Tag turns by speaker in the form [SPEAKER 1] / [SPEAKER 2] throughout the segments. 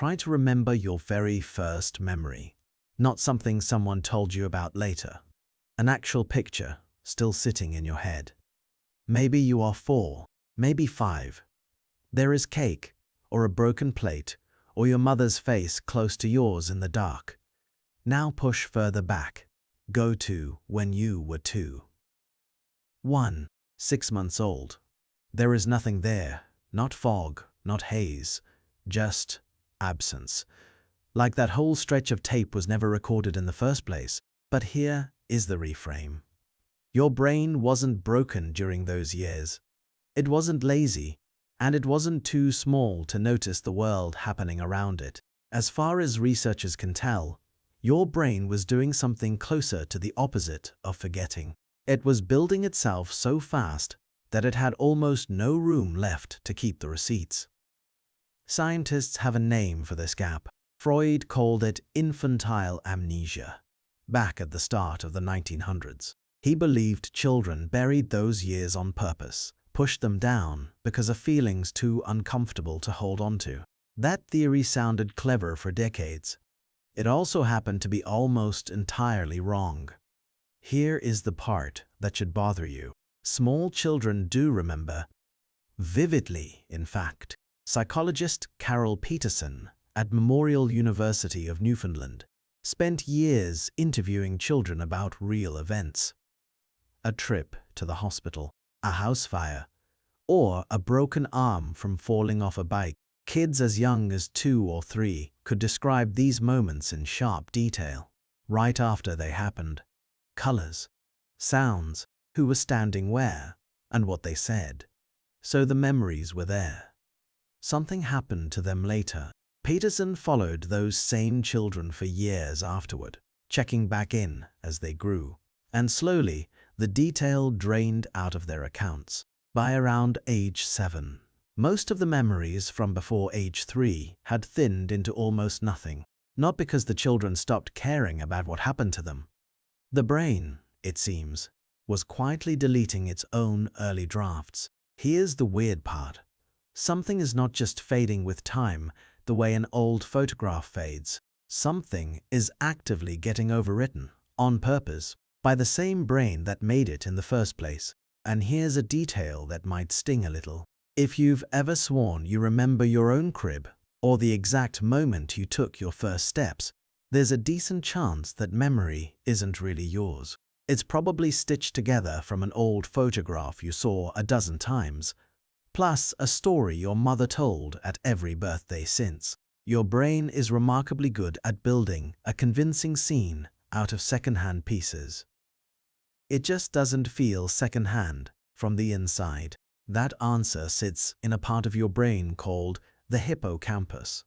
[SPEAKER 1] try to remember your very first memory. Not something someone told you about later. An actual picture still sitting in your head. Maybe you are 4, maybe 5. There is cake, or a broken plate, or your mother's face close to yours in the dark. Now push further back. Go to when you were 2. 1. 6 months old. There is nothing there, not fog, not haze, just absence. Like that whole stretch of tape was never recorded in the first place. But here is the reframe. Your brain wasn't broken during those years. It wasn't lazy, and it wasn't too small to notice the world happening around it. As far as researchers can tell, your brain was doing something closer to the opposite of forgetting. It was building itself so fast that it had almost no room left to keep the receipts. Scientists have a name for this gap. Freud called it infantile amnesia. Back at the start of the 1900s, he believed children buried those years on purpose, pushed them down because of feelings too uncomfortable to hold on to. That theory sounded clever for decades. It also happened to be almost entirely wrong. Here is the part that should bother you. Small children do remember. Vividly, in fact. Psychologist Carole Peterson at Memorial University of Newfoundland spent years interviewing children about real events. A trip to the hospital, a house fire, or a broken arm from falling off a bike. Kids as young as 2 or 3 could describe these moments in sharp detail, right after they happened. Colors, sounds, who was standing where, and what they said. So the memories were there. Something happened to them later. Peterson followed those same children for years afterward, checking back in as they grew, and slowly the detail drained out of their accounts. By around age 7, most of the memories from before age 3 had thinned into almost nothing, not because the children stopped caring about what happened to them. The brain, it seems, was quietly deleting its own early drafts. Here's the weird part. Something is not just fading with time the way an old photograph fades. Something is actively getting overwritten, on purpose, by the same brain that made it in the first place. And here's a detail that might sting a little. If you've ever sworn you remember your own crib, or the exact moment you took your first steps, there's a decent chance that memory isn't really yours. It's probably stitched together from an old photograph you saw a dozen times, plus a story your mother told at every birthday since. Your brain is remarkably good at building a convincing scene out of second-hand pieces. It just doesn't feel second-hand from the inside. That answer sits in a part of your brain called the hippocampus.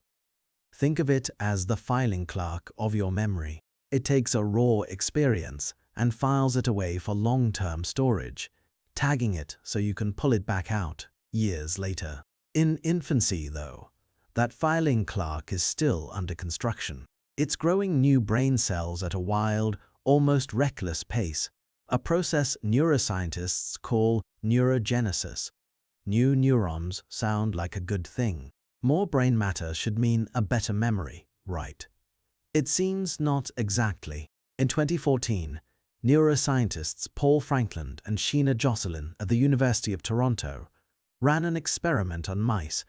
[SPEAKER 1] Think of it as the filing clerk of your memory. It takes a raw experience and files it away for long-term storage, tagging it so you can pull it back out years later. In infancy, though, that filing clerk is still under construction. It's growing new brain cells at a wild, almost reckless pace, a process neuroscientists call neurogenesis. New neurons sound like a good thing. More brain matter should mean a better memory, right? It seems not exactly. In 2014, neuroscientists Paul Frankland and Sheena Josselyn at the University of Toronto ran an experiment on mice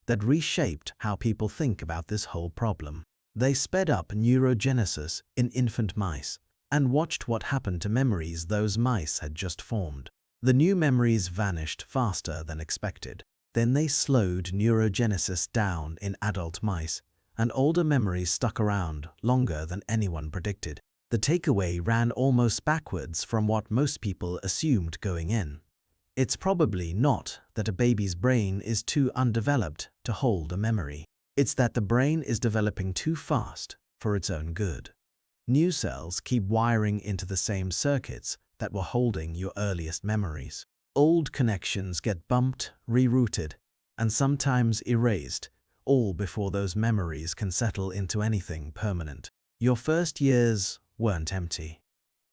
[SPEAKER 1] that reshaped how people think about this whole problem. They sped up neurogenesis in infant mice and watched what happened to memories those mice had just formed. The new memories vanished faster than expected. Then they slowed neurogenesis down in adult mice, and older memories stuck around longer than anyone predicted. The takeaway ran almost backwards from what most people assumed going in. It's probably not that a baby's brain is too undeveloped to hold a memory. It's that the brain is developing too fast for its own good. New cells keep wiring into the same circuits that were holding your earliest memories. Old connections get bumped, rerouted, and sometimes erased, all before those memories can settle into anything permanent. Your first years weren't empty.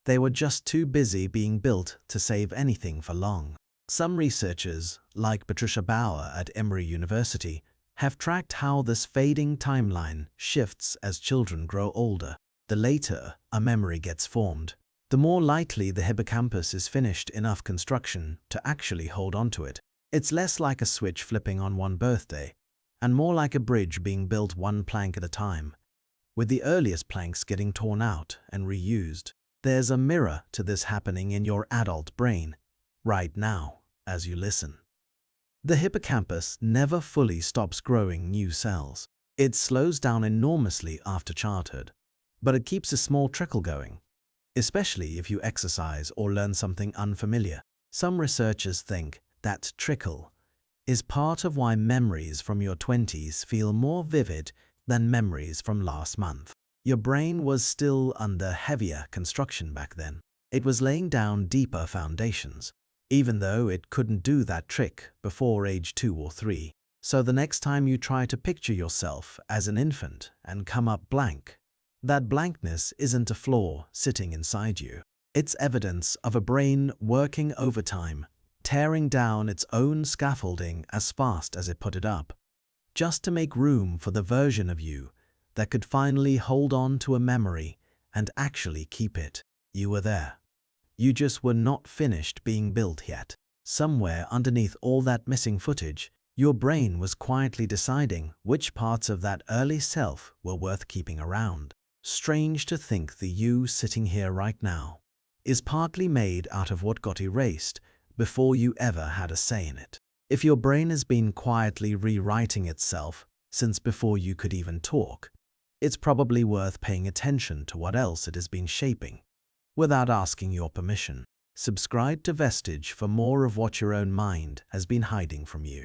[SPEAKER 1] They were just too busy being built to save anything for long. Some researchers, like Patricia Bauer at Emory University, have tracked how this fading timeline shifts as children grow older. The later a memory gets formed, the more likely the hippocampus is finished enough construction to actually hold onto it. It's less like a switch flipping on one birthday, and more like a bridge being built one plank at a time, with the earliest planks getting torn out and reused. There's a mirror to this happening in your adult brain, right now, as you listen. The hippocampus never fully stops growing new cells. It slows down enormously after childhood, but it keeps a small trickle going, especially if you exercise or learn something unfamiliar. Some researchers think that trickle is part of why memories from your 20s feel more vivid than memories from last month. Your brain was still under heavier construction back then. It was laying down deeper foundations, even though it couldn't do that trick before age 2 or 3. So the next time you try to picture yourself as an infant and come up blank, that blankness isn't a flaw sitting inside you. It's evidence of a brain working overtime, tearing down its own scaffolding as fast as it put it up, just to make room for the version of you that could finally hold on to a memory and actually keep it. You were there. You just were not finished being built yet. Somewhere underneath all that missing footage, your brain was quietly deciding which parts of that early self were worth keeping around. Strange to think the you sitting here right now is partly made out of what got erased before you ever had a say in it. If your brain has been quietly rewriting itself since before you could even talk, it's probably worth paying attention to what else it has been shaping, without asking your permission. Subscribe to Vestige for more of what your own mind has been hiding from you.